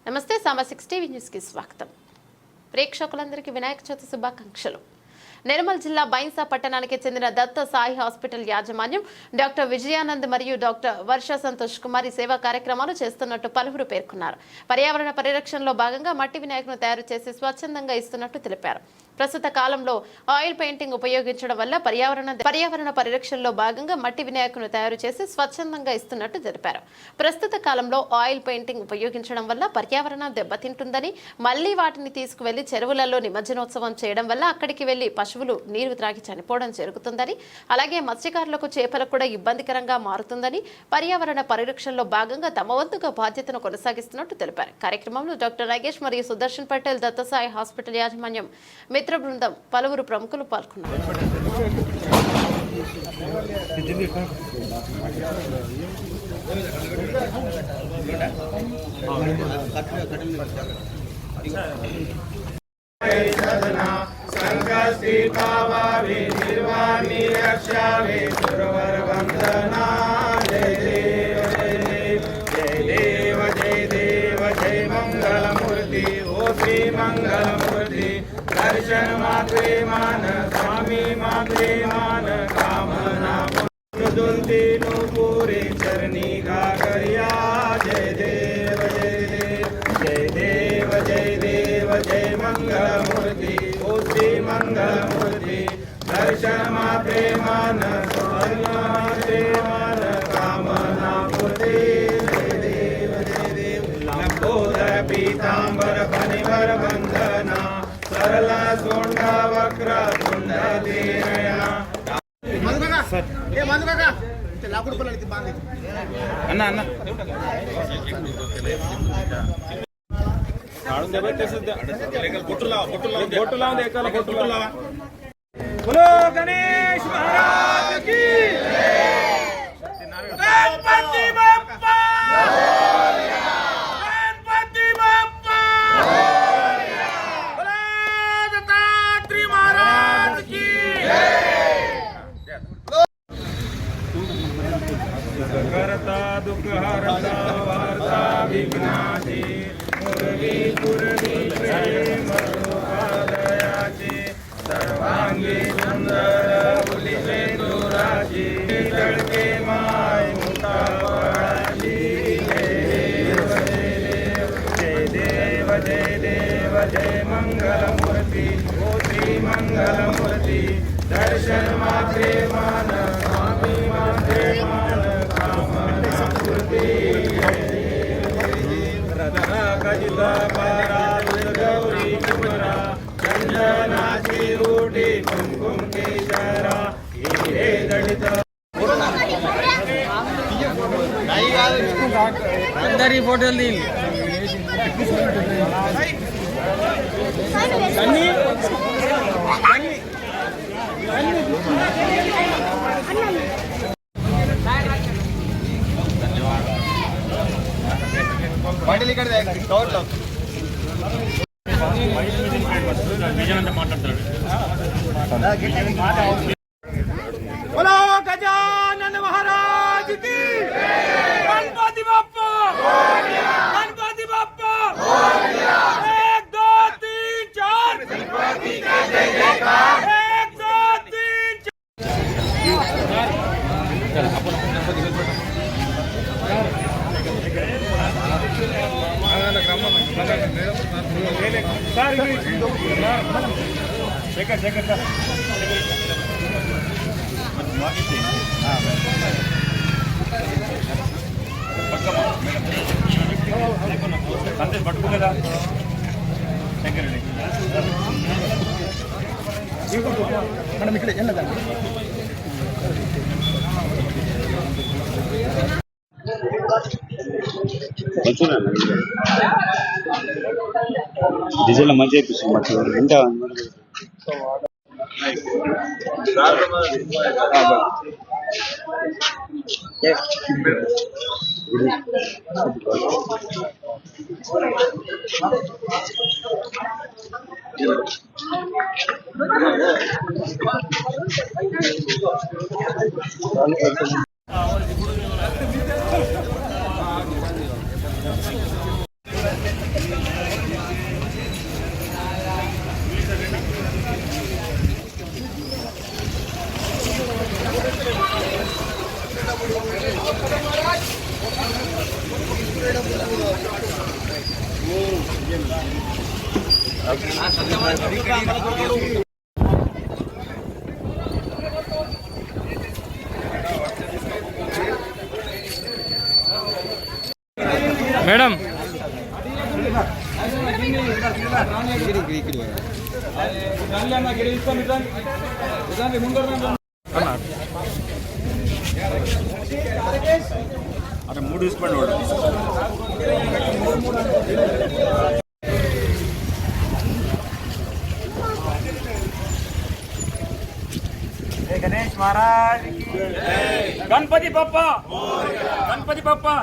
నమస్తే సామా 6 TV news కి స్వాగతం. ప్రేక్షకులందరికీ వినాయక చవితి శుభాకాంక్షలు. నిర్మల్ జిల్లా బైన్సా పట్టణానికి చెందిన దత్త సాయి హాస్పిటల్ యాజమాన్యం డాక్టర్ విజయానంద్ మరియు డాక్టర్ వర్ష సంతోష్ కుమారి సేవా కార్యక్రమాలు చేస్తున్నట్టు పలువురు పేర్కొన్నారు. పర్యావరణ పరిరక్షణలో భాగంగా మట్టి వినాయకులను తయారు చేసి స్వచ్ఛందంగా ఇస్తున్నట్టు తెలిపారు. ప్రస్తుత కాలంలో ఆయిల్ పెయింటింగ్ ఉపయోగించడం వల్ల పర్యావరణ పరిరక్షణలో భాగంగా మట్టి వినాయకులను తయారు చేసి స్వచ్ఛందంగా ఇస్తున్నట్టు తెలిపారు. ప్రస్తుత కాలంలో ఆయిల్ పెయింటింగ్ ఉపయోగించడం వల్ల పర్యావరణం దెబ్బతింటుందని, మళ్లీ వాటిని తీసుకువెళ్లి చెరువులలో నిమజ్జనోత్సవం చేయడం వల్ల అక్కడికి వెళ్లి పశువులు నీరు త్రాగి చనిపోవడం జరుగుతుందని, అలాగే మత్స్యకారులకు చేపలకు కూడా ఇబ్బందికరంగా మారుతుందని, పర్యావరణ పరిరక్షణలో భాగంగా తమ వంతుగా బాధ్యతను కొనసాగిస్తున్నట్టు తెలిపారు. కార్యక్రమంలో డాక్టర్ నాగేష్ మరియు సుదర్శన్ పటేల్, దత్తసాయి హాస్పిటల్ యాజమాన్యం, మిత్ర బృందం, పలువురు ప్రముఖులు పాల్గొన్నారు. दर्शन मात्रे मान स्वामी मात्रे मान कामना दुलती नो पूरे चरणी गागरिया जय देव जय देव जय देव जय देव जय मंगल मूर्ति ओ श्री मंगल मूर्ति दर्शन मात्रे मान स्वामी मात्रे मान कामना पूर्ति जय देव लंबोदर पीतांबर फणिवर वंदना सरला सोंडा वक्र तुंड दीनया मधुका ए मधुका ते लाकूड पडले बांधले अण्णा अण्णा काढून दे बे तसं बोटू लाव दे एकाला बोटू लावा बोलो गणेश महाराज की गणपती बाप्पा करता दुख हरता वार्ता विघ्नाची मुरली पुरली प्रेम रूपालयाची सर्वांगी सुंदर उलिसे दुराची तळके माय मुक्ता फळाची जय देव जय देव जय मंगल मूर्ती ओ श्री मंगल मूर्ती दर्शन मात्रे मान स्वामी मात्रे मान गौरी कुमरा चंदनाची रूटी कुमकुम केशरा हिरे दलित अंदर ही फोटो ली పాటలు ఇక్కడ టోటల్ విజయనంద మాట్లాడతాడు. बोलो गजानन महाराज की गणपति बाप्पा गणपति बाप्पा 1 2 3 4 गणपति का जय जयकार 1 2 3 चल आपण गणपती సందేశ్ పట్టుకోలేదా మనం ఇక్కడ వెళ్ళదండి. డీజిల్ మంచి అయిపోయింది ఇంకా మేడం అక్కడ 3 తీసుకోండి వాడు. गणेश महाराज गणपति बप्पा गणपति बप्पा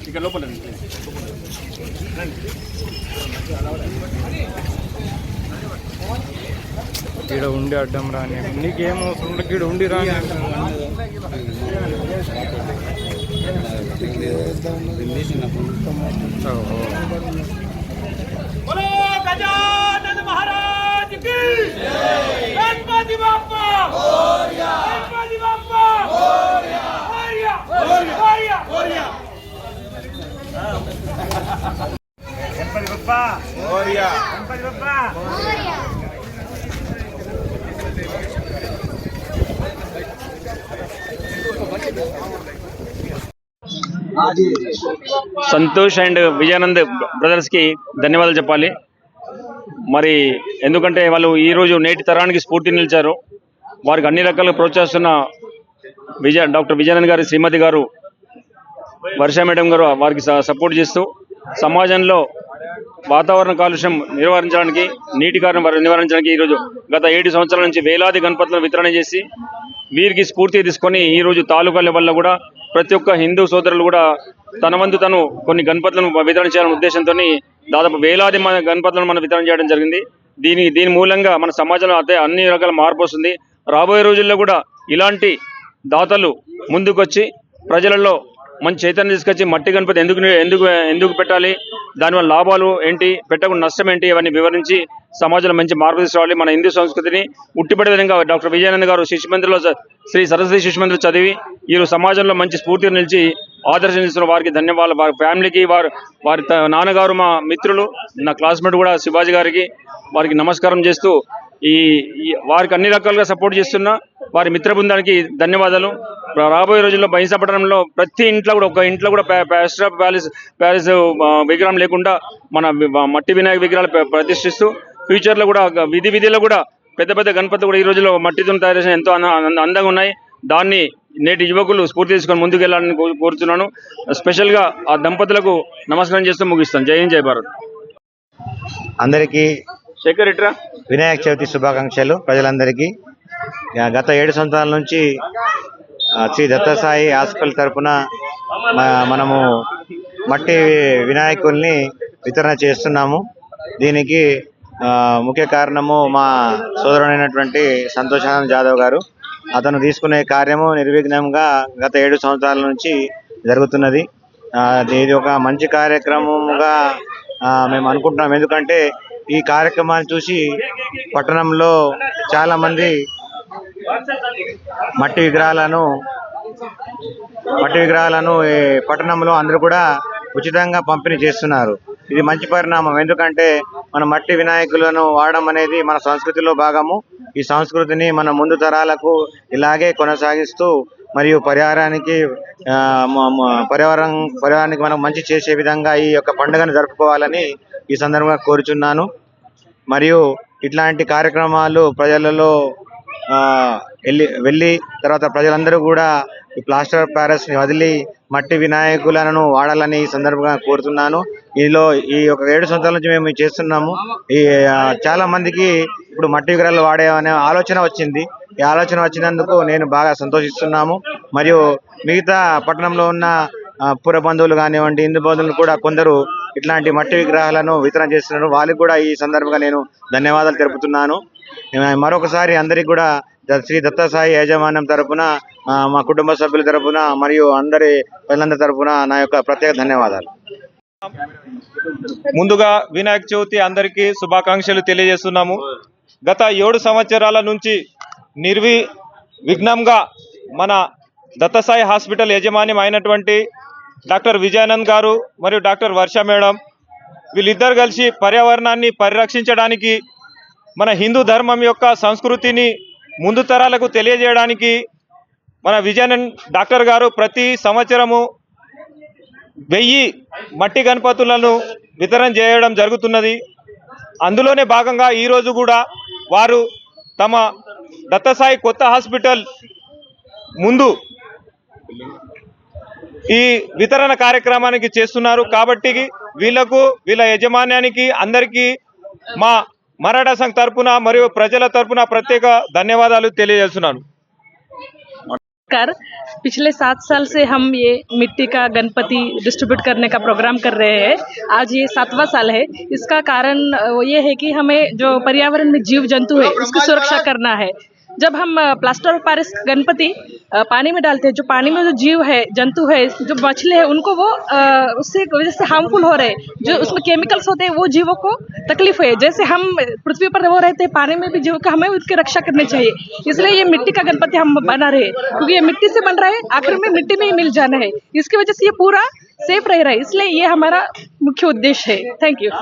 ఇక లోపల ఈడ ఉండి అడ్డం రాని నీకేం అవసరం ఉండదు, ఈడ ఉండి రాని. बोलो गजानन महाराज की गणपति बप्पा गणपति बप्पा मोरया मोरया मोरया गणपति बप्पा मोरया गणपति बप्पा मोरया సంతోష్ అండ్ విజయానంద్ బ్రదర్స్ కి ధన్యవాదాలు చెప్పాలి. మరి ఎందుకంటే వాళ్ళు ఈరోజు నేటి తరానికి స్ఫూర్తి నిలిచారు. వారికి అన్ని రకాలుగా ప్రోత్సహిస్తున్న డాక్టర్ విజయానంద్ గారి శ్రీమతి గారు, వర్ష మేడం గారు వారికి సపోర్ట్ చేస్తూ సమాజంలో వాతావరణ కాలుష్యం నివారించడానికి, నీటి కారణం నివారించడానికి ఈరోజు గత 7 సంవత్సరాల నుంచి వేలాది గణపతులను వితరణ చేసి వీరికి స్ఫూర్తి తీసుకొని ఈరోజు తాలూకా లెవెల్లో కూడా ప్రతి ఒక్క హిందూ సోదరులు కూడా తన వంతు తను కొన్ని గణపతులను వితరణ చేయాలనే ఉద్దేశంతో దాదాపు వేలాది గణపతులను మనం వితరణ చేయడం జరిగింది. దీని మూలంగా మన సమాజంలో అన్ని రకాల మార్పు వస్తుంది. రాబోయే రోజుల్లో కూడా ఇలాంటి దాతలు ముందుకొచ్చి ప్రజలలో మంచి చైతన్యం తీసుకొచ్చి మట్టి గణపతి ఎందుకు పెట్టాలి, దానివల్ల లాభాలు ఏంటి, పెట్టకుండా నష్టం ఏంటి, అవన్నీ వివరించి సమాజంలో మంచి మార్పు తీసుకురావాలి. మన హిందూ సంస్కృతిని ఉట్టిపడే విధంగా డాక్టర్ విజయానంద్ గారు శిశుమందిలో శ్రీ సరస్వతి శిశుమందిలో చదివి ఈరోజు సమాజంలో మంచి స్ఫూర్తిగా నిలిచి ఆదర్శం ఇస్తున్న వారికి ధన్యవాదాలు. వారి ఫ్యామిలీకి, వారి నాన్నగారు మా మిత్రులు, నా క్లాస్మేట్ కూడా శివాజీ గారికి వారికి నమస్కారం చేస్తూ వారికి అన్ని రకాలుగా సపోర్ట్ చేస్తున్న వారి మిత్ర బృందానికి ధన్యవాదాలు. రాబోయే రోజుల్లో బైంసా పట్టణంలో ప్రతి ఇంట్లో కూడా ఒక ఇంట్లో కూడా ప్యారిస్ విగ్రహం లేకుండా మన మట్టి వినాయక విగ్రహాలు ప్రతిష్ఠిస్తూ ఫ్యూచర్లో కూడా విధిలో కూడా పెద్ద గణపతి కూడా ఈ రోజుల్లో మట్టితో తయారు చేసిన ఎంతో అందంగా ఉన్నాయి. దాన్ని నేటి యువకులు స్ఫూర్తి తీసుకొని ముందుకు వెళ్ళాలని కోరుతున్నాను. స్పెషల్గా ఆ దంపతులకు నమస్కారం చేస్తూ ముగిస్తాను. జై హింద్, జై భారత్. అందరికీ శేఖర్ ఇట్రా వినాయక చవితి శుభాకాంక్షలు. ప్రజలందరికీ గత 7 సంవత్సరాల నుంచి శ్రీ దత్తసాయి హాస్పిటల్ తరఫున మనము మట్టి వినాయకుల్ని వితరణ చేస్తున్నాము. దీనికి ముఖ్య కారణము మా సోదరుడైనటువంటి సంతోషానంద్ జాదవ్ గారు. అతను తీసుకునే కార్యము నిర్విఘ్నంగా గత 7 సంవత్సరాల నుంచి జరుగుతున్నది. ఇది ఒక మంచి కార్యక్రమంగా మేము అనుకుంటున్నాం. ఎందుకంటే ఈ కార్యక్రమాన్ని చూసి పట్టణంలో చాలా మంది మట్టి విగ్రహాలను పట్టణంలో అందరూ కూడా ఉచితంగా పంపిణీ చేస్తున్నారు. ఇది మంచి పరిణామం. ఎందుకంటే మన మట్టి వినాయకులను వాడడం అనేది మన సంస్కృతిలో భాగము. ఈ సంస్కృతిని మన ముందు తరాలకు ఇలాగే కొనసాగిస్తూ మరియు పర్యావరణానికి మనం మంచి చేసే విధంగా ఈ యొక్క పండుగను జరుపుకోవాలని ఈ సందర్భంగా కోరుచున్నాను. మరియు ఇట్లాంటి కార్యక్రమాలు ప్రజలలో వెళ్ళి తర్వాత ప్రజలందరూ కూడా ఈ ప్లాస్టర్ ఆఫ్ ప్యారిస్ ని వదిలి మట్టి వినాయకులను వాడాలని ఈ సందర్భంగా కోరుతున్నాను. ఈ ఒక 7 సంవత్సరాల నుంచి మేము చేస్తున్నాము. చాలా మందికి ఇప్పుడు మట్టి విగ్రహాలు వాడే అనే ఆలోచన వచ్చింది. ఈ ఆలోచన వచ్చినందుకు నేను బాగా సంతోషిస్తున్నాము. మరియు మిగతా పట్టణంలో ఉన్న పుర బంధువులు కానివ్వండి, హిందూ బంధువులు కూడా కొందరు ఇట్లాంటి మట్టి విగ్రహాలను వితరణ చేస్తున్నారు. వాళ్ళకి కూడా ఈ సందర్భంగా నేను ధన్యవాదాలు తెలుపుతున్నాను. మరొకసారి అందరికి కూడా శ్రీ దత్తసాయి యాజమాన్యం తరపున, మా కుటుంబ సభ్యుల తరపున మరియు ప్రజలందరి తరపున నా యొక్క ప్రత్యేక ధన్యవాదాలు. ముందుగా వినాయక చవితి అందరికీ శుభాకాంక్షలు తెలియజేస్తున్నాము. గత 7 సంవత్సరాల నుంచి నిర్విఘ్నంగా మన దత్తసాయి హాస్పిటల్ యాజమాన్యం అయినటువంటి డాక్టర్ విజయానంద్ గారు మరియు డాక్టర్ వర్ష మేడం వీళ్ళిద్దరు కలిసి పర్యావరణాన్ని పరిరక్షించడానికి, మన హిందూ ధర్మం యొక్క సంస్కృతిని ముందు తరాలకు తెలియజేయడానికి మన విజయానంద్ డాక్టర్ గారు ప్రతి సంవత్సరము 1000 మట్టి గణపతులను వితరణ చేయడం జరుగుతున్నది. అందులోనే భాగంగా ఈరోజు కూడా వారు తమ దత్తసాయి కొత్త హాస్పిటల్ ముందు ఈ వితరణ కార్యక్రమానికి చేస్తున్నారు. కాబట్టి వీళ్ళకు, వీళ్ళ యజమాన్యానికి అందరికీ మా మరాఠా సంఘ్ తరపున మరియు ప్రజల తరపున ప్రత్యేక ధన్యవాదాలు తెలియజేస్తున్నాను. पिछले 7 साल से हम ये मिट्टी का गणपति डिस्ट्रीब्यूट करने का प्रोग्राम कर रहे हैं। आज ये 7वां साल है। इसका कारण ये है कि हमें जो पर्यावरण में जीव जंतु है उसकी सुरक्षा करना है। जब हम प्लास्टर ऑफ पेरिस गणपति पानी में डालते हैं, जो पानी में जो जीव है, जंतु है, जो मछली है, उनको वो उससे वजह से हार्मफुल हो रहे हैं। जो उसमें केमिकल्स होते हैं वो जीवों को तकलीफ है। जैसे हम पृथ्वी पर वो रहते हैं, पानी में भी जीव का हमें उसकी रक्षा करनी चाहिए। इसलिए ये मिट्टी का गणपति हम बना रहे हैं, क्योंकि ये मिट्टी से बन रहा है, आखिर में मिट्टी में ही मिल जाना है। इसकी वजह से ये पूरा सेफ रह रहा है, इसलिए ये हमारा मुख्य उद्देश्य है। Thank you.